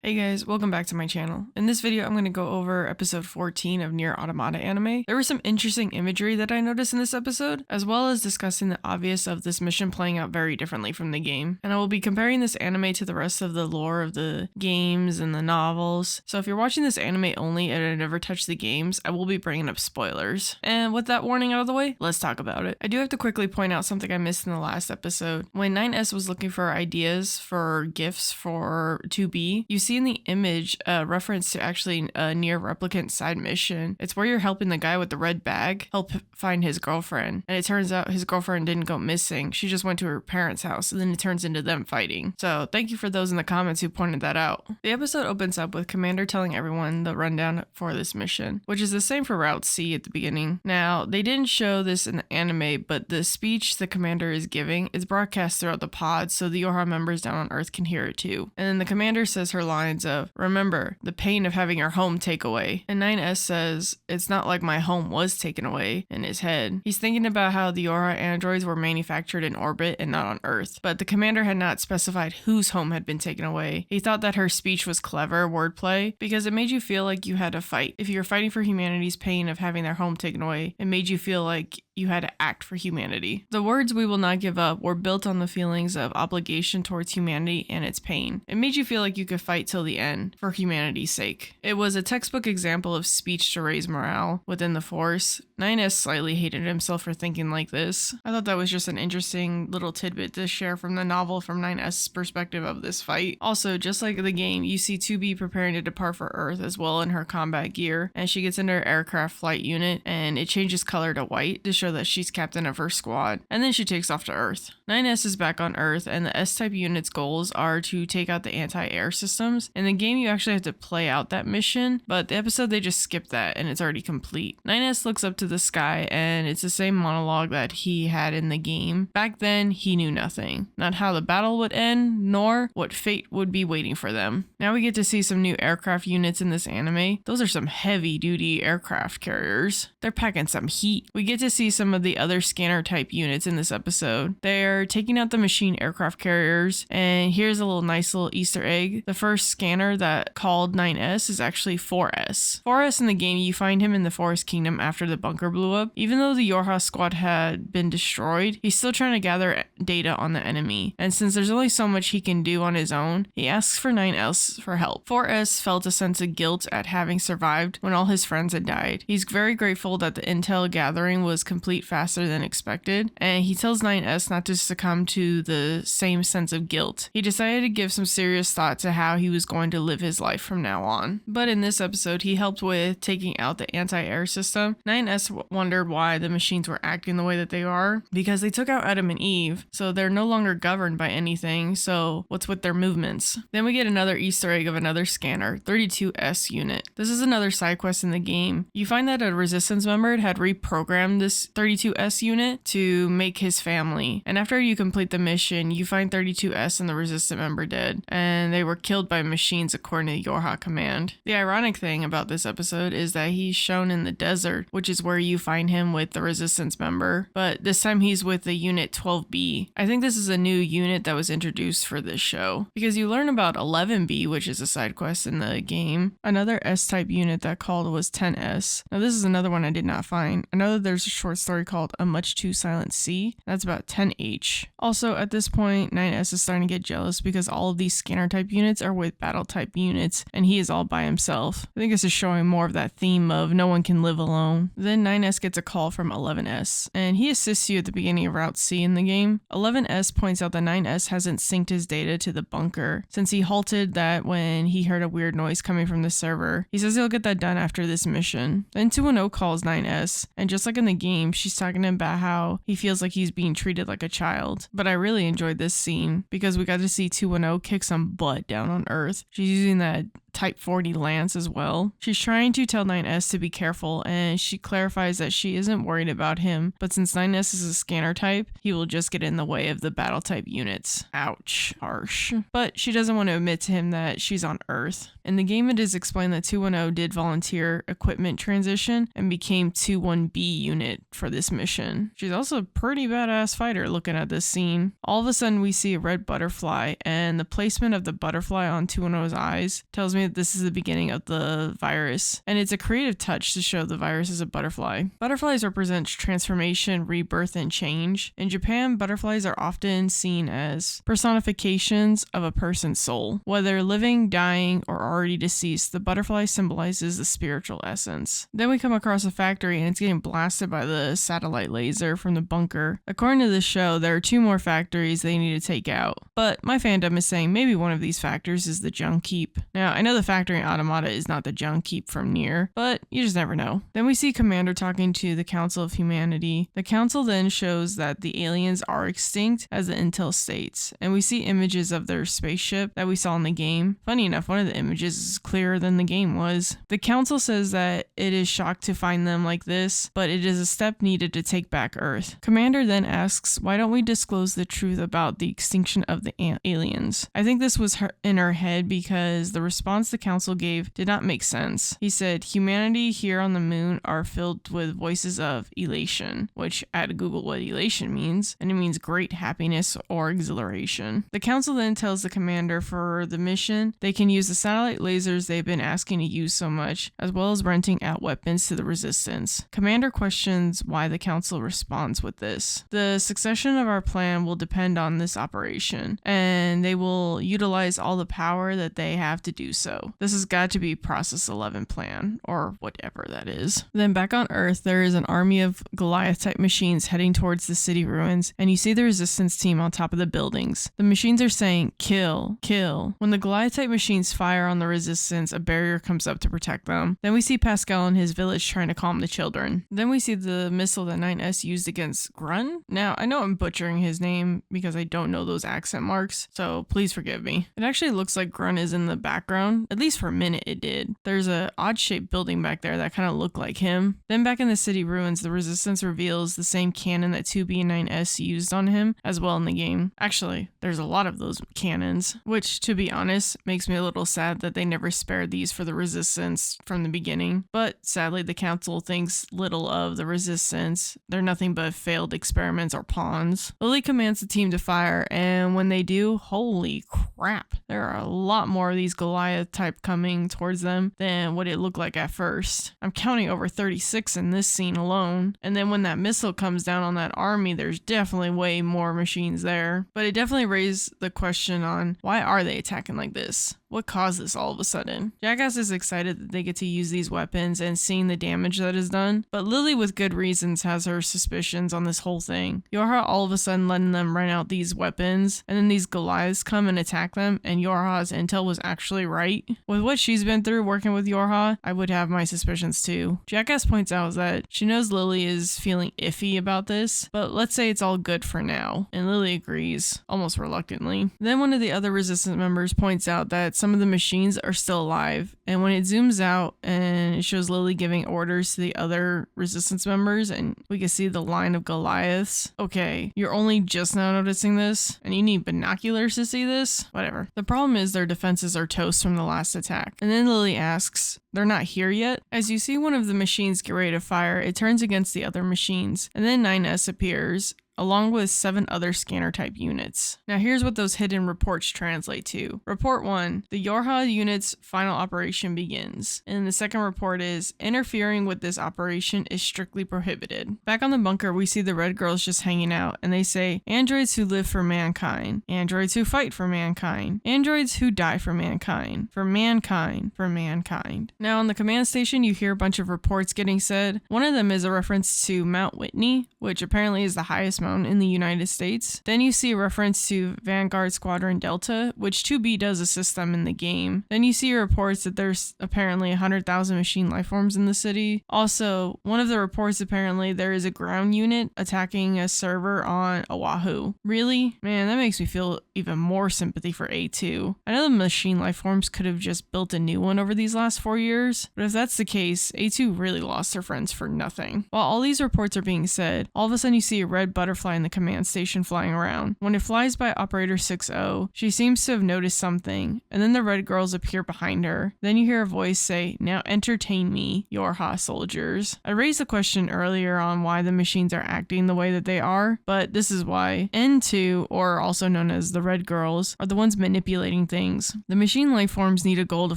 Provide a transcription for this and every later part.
Hey guys, welcome back to my channel. In this video, I'm going to go over episode 14 of Nier Automata anime. There was some interesting imagery that I noticed in this episode, as well as discussing the obvious of this mission playing out very differently from the game. And I will be comparing this anime to the rest of the lore of the games and the novels. So if you're watching this anime only and I never touched the games, I will be bringing up spoilers. And with that warning out of the way, let's talk about it. I do have to quickly point out something I missed in the last episode. When 9S was looking for ideas for gifts for 2B, you see in the image a reference to actually a Nier replicant side mission. It's where you're helping the guy with the red bag help find his girlfriend. And it turns out his girlfriend didn't go missing. She just went to her parents' house, and then it turns into them fighting. So thank you for those in the comments who pointed that out. The episode opens up with Commander telling everyone the rundown for this mission, which is the same for Route C at the beginning. Now, they didn't show this in the anime, but the speech the commander is giving is broadcast throughout the pod so the YorHa members down on Earth can hear it too. And then the commander says her lines of, "Remember, the pain of having your home take away." And 9S says, "It's not like my home was taken away," in his head. He's thinking about how the YorHa androids were manufactured in orbit and not on Earth. But the commander had not specified whose home had been taken away. He thought that her speech was clever wordplay because it made you feel like you had to fight. If you're fighting for humanity's pain of having their home taken away, it made you feel like you had to act for humanity. The words "we will not give up" were built on the feelings of obligation towards humanity and its pain. It made you feel like you could fight till the end for humanity's sake. It was a textbook example of speech to raise morale within the Force. 9S slightly hated himself for thinking like this. I thought that was just an interesting little tidbit to share from the novel from 9S' perspective of this fight. Also, just like the game, you see 2B preparing to depart for Earth as well in her combat gear, and she gets into her aircraft flight unit and it changes color to white to show that she's captain of her squad, and then she takes off to Earth. 9S is back on Earth, and the S-type unit's goals are to take out the anti-air systems. In the game, you actually have to play out that mission, but the episode they just skipped that and it's already complete. 9S looks up to the sky, and it's the same monologue that he had in the game. Back then, he knew nothing. Not how the battle would end, nor what fate would be waiting for them. Now we get to see some new aircraft units in this anime. Those are some heavy-duty aircraft carriers. They're packing some heat. We get to see some of the other scanner type units in this episode. They're taking out the machine aircraft carriers, and here's a nice little Easter egg. The first scanner that called 9S is actually 4S. 4S in the game, you find him in the Forest Kingdom after the bunker blew up. Even though the YorHa squad had been destroyed, he's still trying to gather data on the enemy, and since there's only so much he can do on his own, he asks for 9S for help. 4S felt a sense of guilt at having survived when all his friends had died. He's very grateful that the intel gathering was complete faster than expected, and he tells 9S not to succumb to the same sense of guilt. He decided to give some serious thought to how he was going to live his life from now on. But in this episode, he helped with taking out the anti-air system. 9S wondered why the machines were acting the way that they are, because they took out Adam and Eve, so they're no longer governed by anything, so what's with their movements? Then we get another Easter egg of another scanner, 32S unit. This is another side quest in the game. You find that a resistance member had reprogrammed this 32S unit to make his family, and after you complete the mission, you find 32S and the resistant member dead, and they were killed by machines according to the YorHa command. The ironic thing about this episode is that he's shown in the desert, which is where you find him with the resistance member, but this time he's with the unit 12B. I think this is a new unit that was introduced for this show, because you learn about 11B, which is a side quest in the game. Another S-type unit that called was 10S. Now this is another one I did not find. I know that there's a short story called A Much Too Silent Sea. That's about 10H. Also, at this point, 9S is starting to get jealous because all of these scanner type units are with battle type units, and he is all by himself. I think this is showing more of that theme of no one can live alone. Then 9S gets a call from 11S, and he assists you at the beginning of Route C in the game. 11S points out that 9S hasn't synced his data to the bunker, since he halted that when he heard a weird noise coming from the server. He says he'll get that done after this mission. Then 210 calls 9S, and just like in the game, she's talking to him about how he feels like he's being treated like a child. But I really enjoyed this scene because we got to see 210 kick some butt down on Earth. She's using that Type 40 Lance as well. She's trying to tell 9S to be careful, and she clarifies that she isn't worried about him, but since 9S is a scanner type, he will just get in the way of the battle type units. Ouch. Harsh. But she doesn't want to admit to him that she's on Earth. In the game, it is explained that 210 did volunteer equipment transition and became 21B unit for this mission. She's also a pretty badass fighter looking at this scene. All of a sudden, we see a red butterfly, and the placement of the butterfly on 210's eyes tells me that this is the beginning of the virus, and it's a creative touch to show the virus is a butterfly. Butterflies represent transformation, rebirth, and change. In Japan, butterflies are often seen as personifications of a person's soul. Whether living, dying, or already deceased, the butterfly symbolizes the spiritual essence. Then we come across a factory, and it's getting blasted by the satellite laser from the bunker. According to the show, there are 2 more factories they need to take out, but my fandom is saying maybe one of these factories is the junk heap. Now, I know the factory in Automata is not the junk heap from Nier, but you just never know. Then we see Commander talking to the Council of Humanity. The Council then shows that the aliens are extinct, as the intel states, and we see images of their spaceship that we saw in the game. Funny enough, one of the images is clearer than the game was. The Council says that it is shocked to find them like this, but it is a step needed to take back Earth. Commander then asks, why don't we disclose the truth about the extinction of the aliens? I think this was in her head because the response the Council gave did not make sense. He said, humanity here on the moon are filled with voices of elation, which I had to Google what elation means, and it means great happiness or exhilaration. The Council then tells the Commander for the mission, they can use the satellite lasers they've been asking to use so much, as well as renting out weapons to the Resistance. Commander questions why the Council responds with this. The succession of our plan will depend on this operation, and they will utilize all the power that they have to do so. This has got to be Process 11 plan, or whatever that is. Then back on Earth, there is an army of Goliath-type machines heading towards the city ruins, and you see the Resistance team on top of the buildings. The machines are saying, kill, kill. When the Goliath-type machines fire on the Resistance, a barrier comes up to protect them. Then we see Pascal and his village trying to calm the children. Then we see the missile that 9S used against Grun. Now, I know I'm butchering his name because I don't know those accent marks, so please forgive me. It actually looks like Grun is in the background, at least for a minute it did. There's a odd-shaped building back there that kind of looked like him. Then back in the city ruins, the Resistance reveals the same cannon that 2B and 9S used on him as well in the game. Actually, there's a lot of those cannons, which, to be honest, makes me a little sad that they never spared these for the Resistance from the beginning. But sadly, the Council thinks little of the Resistance. They're nothing but failed experiments or pawns. Lily commands the team to fire, and when they do, holy crap, there are a lot more of these Goliath type coming towards them than what it looked like at first. I'm counting over 36 in this scene alone, and then when that missile comes down on that army, there's definitely way more machines there. But it definitely raised the question on why are they attacking like this? What caused this all of a sudden? Jackass is excited that they get to use these weapons and seeing the damage that is done, but Lily with good reasons has her suspicions on this whole thing. YorHa all of a sudden letting them run out these weapons, and then these Goliaths come and attack them, and YorHa's intel was actually right. With what she's been through working with YorHa, I would have my suspicions too. Jackass points out that she knows Lily is feeling iffy about this, but let's say it's all good for now, and Lily agrees, almost reluctantly. Then one of the other Resistance members points out that some of the machines are still alive, and when it zooms out and it shows Lily giving orders to the other Resistance members, and we can see the line of Goliaths. Okay, you're only just now noticing this, and you need binoculars to see this? Whatever. The problem is their defenses are toast from the last attack. And then Lily asks, they're not here yet? As you see one of the machines get ready to fire, it turns against the other machines, and then 9S appears, along with 7 other scanner type units. Now here's what those hidden reports translate to. Report 1, the YorHa unit's final operation begins. And the second report is, interfering with this operation is strictly prohibited. Back on the bunker, we see the red girls just hanging out, and they say, androids who live for mankind, androids who fight for mankind, androids who die for mankind, for mankind, for mankind. Now on the command station, you hear a bunch of reports getting said. One of them is a reference to Mount Whitney, which apparently is the highest Mountain in the United States. Then you see a reference to Vanguard Squadron Delta, which 2B does assist them in the game. Then you see reports that there's apparently 100,000 machine lifeforms in the city. Also, one of the reports apparently there is a ground unit attacking a server on Oahu. Really? Man, that makes me feel even more sympathy for A2. I know the machine lifeforms could have just built a new one over these last 4 years, but if that's the case, A2 really lost their friends for nothing. While all these reports are being said, all of a sudden you see a red butterfly in the command station flying around. When it flies by Operator 60, she seems to have noticed something, and then the red girls appear behind her. Then you hear a voice say, "Now entertain me, YorHa soldiers." I raised the question earlier on why the machines are acting the way that they are, but this is why. N2, or also known as the red girls, are the ones manipulating things. The machine lifeforms need a goal to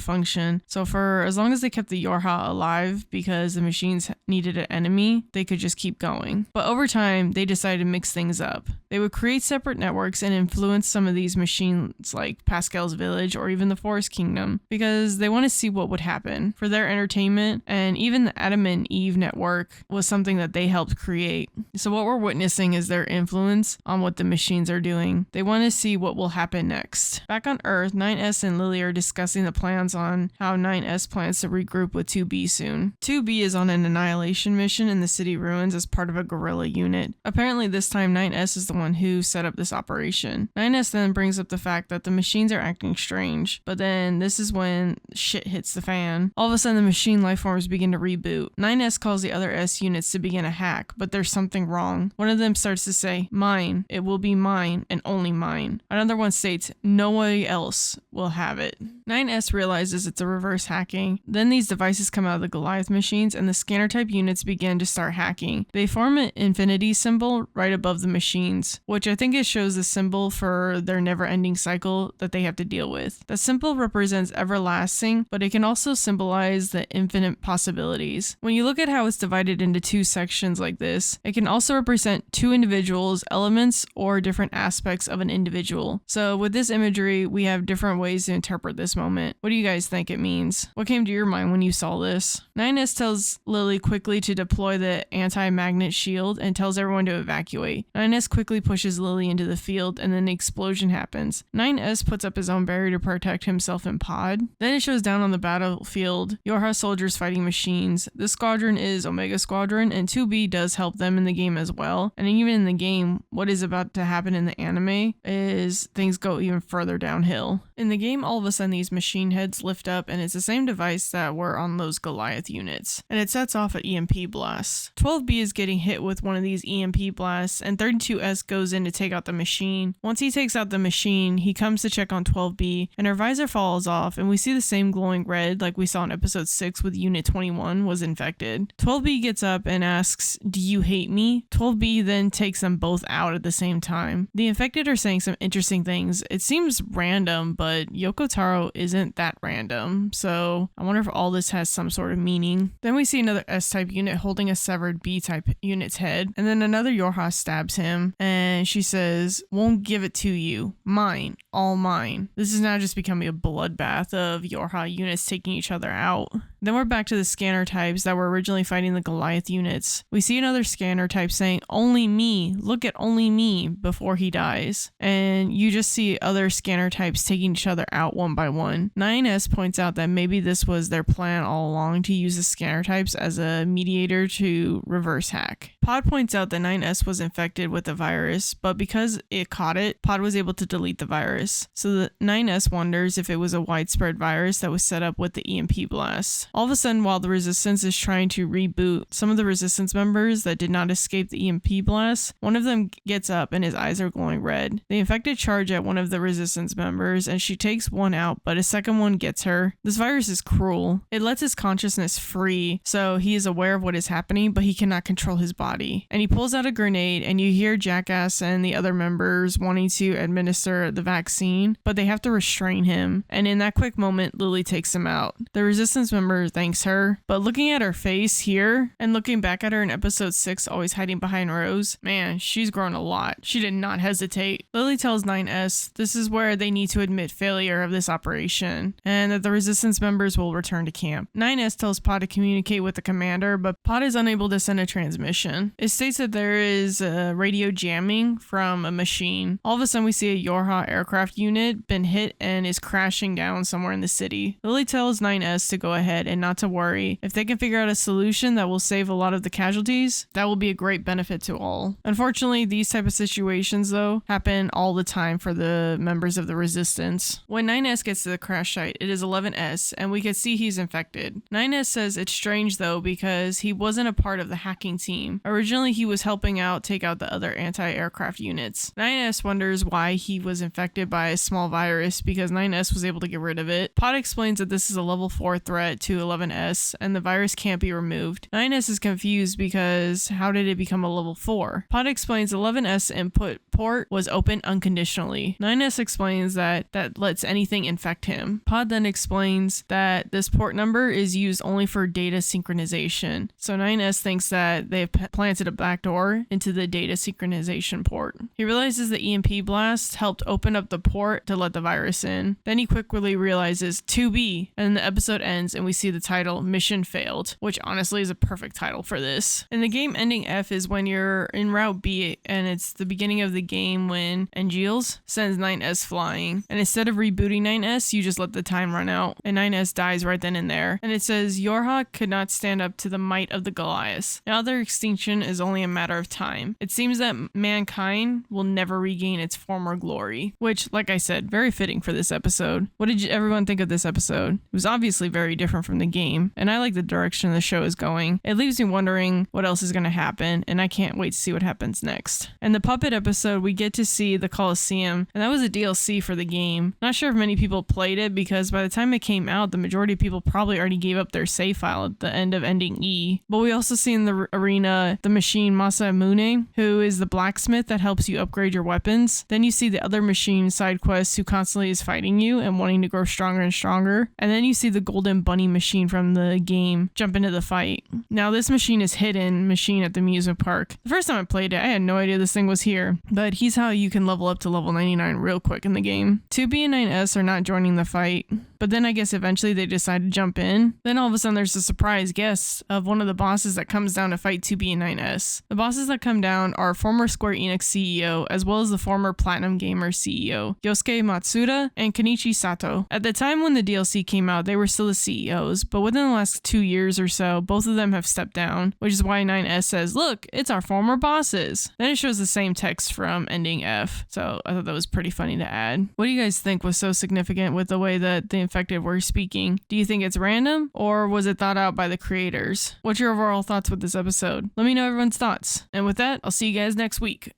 function, so for as long as they kept the YorHa alive because the machines needed an enemy, they could just keep going. But over time, they decided to mix things up. They would create separate networks and influence some of these machines like Pascal's Village or even the Forest Kingdom because they want to see what would happen for their entertainment, and even the Adam and Eve network was something that they helped create. So what we're witnessing is their influence on what the machines are doing. They want to see what will happen next. Back on Earth, 9S and Lily are discussing the plans on how 9S plans to regroup with 2B soon. 2B is on an annihilation mission in the city ruins as part of a guerrilla unit. Apparently this time 9S is the one who set up this operation. 9S then brings up the fact that the machines are acting strange, but then this is when shit hits the fan. All of a sudden the machine lifeforms begin to reboot. 9S calls the other S units to begin a hack, but there's something wrong. One of them starts to say, "Mine, it will be mine and only mine." Another one states, "Nobody else will have it." 9S realizes it's a reverse hacking. Then these devices come out of the Goliath machines and the scanner type units begin to start hacking. They form an infinity symbol right above the machines, which I think it shows the symbol for their never-ending cycle that they have to deal with. The symbol represents everlasting, but it can also symbolize the infinite possibilities. When you look at how it's divided into two sections like this, it can also represent two individuals, elements, or different aspects of an individual. So with this imagery, we have different ways to interpret this moment. What do you guys think it means? What came to your mind when you saw this? 9S tells Lily quickly to deploy the anti-magnet shield and tells everyone to evacuate. 9S quickly pushes Lily into the field and then the explosion happens. 9S puts up his own barrier to protect himself and Pod. Then it shows down on the battlefield YorHa soldiers fighting machines. This squadron is Omega Squadron, and 2B does help them in the game as well. And even in the game, what is about to happen in the anime is things go even further downhill. In the game, all of a sudden these machine heads lift up, and it's the same device that were on those Goliath units, and it sets off an EMP blast. 12B is getting hit with one of these EMP blasts, and 32S goes in to take out the machine. Once he takes out the machine, he comes to check on 12B, and her visor falls off, and we see the same glowing red like we saw in episode 6 with Unit 21 was infected. 12B gets up and asks, "Do you hate me?" 12B then takes them both out at the same time. The infected are saying some interesting things. It seems random, but Yoko Taro isn't that random, so I wonder if all this has some sort of meaning. Then we see another S-type unit holding a severed B-type unit's head, and then another YorHa stabs him, and she says, "Won't give it to you. Mine. All mine." This is now just becoming a bloodbath of YorHa units taking each other out. Then we're back to the scanner types that were originally fighting the Goliath units. We see another scanner type saying, "Only me, look at only me," before he dies. And you just see other scanner types taking each other out one by one. 9S points out that maybe this was their plan all along to use the scanner types as a mediator to reverse hack. Pod points out that 9S was infected with the virus, but because it caught it, Pod was able to delete the virus. So the 9S wonders if it was a widespread virus that was set up with the EMP blast. All of a sudden, while the Resistance is trying to reboot some of the Resistance members that did not escape the EMP blast, one of them gets up and his eyes are glowing red. The infected charge at one of the Resistance members and she takes one out, but a second one gets her. This virus is cruel. It lets his consciousness free, so he is aware of what is happening, but he cannot control his body. And he pulls out a grenade, and you hear Jackass and the other members wanting to administer the vaccine, but they have to restrain him. And in that quick moment, Lily takes him out. The Resistance member thanks her, but looking at her face here and looking back at her in episode 6, always hiding behind Rose, man, she's grown a lot. She did not hesitate. Lily tells 9S this is where they need to admit failure of this operation, and that the Resistance members will return to camp. 9S tells Pod to communicate with the commander, but Pod is unable to send a transmission. It states that there is a radio jam jamming from a machine. All of a sudden we see a YorHa aircraft unit been hit and is crashing down somewhere in the city. Lily tells 9S to go ahead and not to worry. If they can figure out a solution that will save a lot of the casualties, that will be a great benefit to all. Unfortunately, these type of situations though happen all the time for the members of the resistance. When 9S gets to the crash site, it is 11S and we can see he's infected. 9S says it's strange though because he wasn't a part of the hacking team. Originally he was helping out take out the other anti-aircraft units. 9S wonders why he was infected by a small virus because 9S was able to get rid of it. Pod explains that this is a level 4 threat to 11S and the virus can't be removed. 9S is confused because how did it become a level 4? Pod explains 11S input port was open unconditionally. 9S explains that lets anything infect him. Pod then explains that this port number is used only for data synchronization. So 9S thinks that they have planted a backdoor into the data synchronization port. He realizes the EMP blast helped open up the port to let the virus in. Then he quickly realizes 2B, and the episode ends and we see the title Mission Failed, which honestly is a perfect title for this. In the game, ending F is when you're in Route B and it's the beginning of the game when Angeals sends 9S flying, and instead of rebooting 9S, you just let the time run out and 9S dies right then and there. And it says YorHa could not stand up to the might of the Goliath. Now their extinction is only a matter of time. It seems that mankind will never regain its former glory, which, like I said, very fitting for this episode. What did everyone think of this episode? It was obviously very different from the game, and I like the direction the show is going. It leaves me wondering what else is going to happen, and I can't wait to see what happens next. In the puppet episode, we get to see the Coliseum, and that was a DLC for the game. Not sure if many people played it because by the time it came out, the majority of people probably already gave up their save file at the end of ending E. But we also see in the arena the machine Masamune, who is the blacksmith that helps you upgrade your weapons. Then you see the other machine side quest who constantly is fighting you and wanting to grow stronger and stronger. And then you see the golden bunny machine from the game jump into the fight. Now this machine is hidden machine at the amusement park. The first time I played it, I had no idea this thing was here, but he's how you can level up to level 99 real quick in the game. 2B and 9S are not joining the fight, but then I guess eventually they decide to jump in. Then all of a sudden there's a surprise guest of one of the bosses that comes down to fight 2B and 9S. The bosses that come down are former Square Enix CEO as well as the former Platinum Gamer CEO, Yosuke Matsuda and Kenichi Sato. At the time when the DLC came out, they were still the CEOs, but within the last 2 years or so, both of them have stepped down, which is why 9S says, look, it's our former bosses. Then it shows the same text from ending F, so I thought that was pretty funny to add. What do you guys think was so significant with the way that the infected were speaking? Do you think it's random, or was it thought out by the creators? What's your overall thoughts with this episode? Let me know everyone's thoughts. And with that, I'll see you guys next week.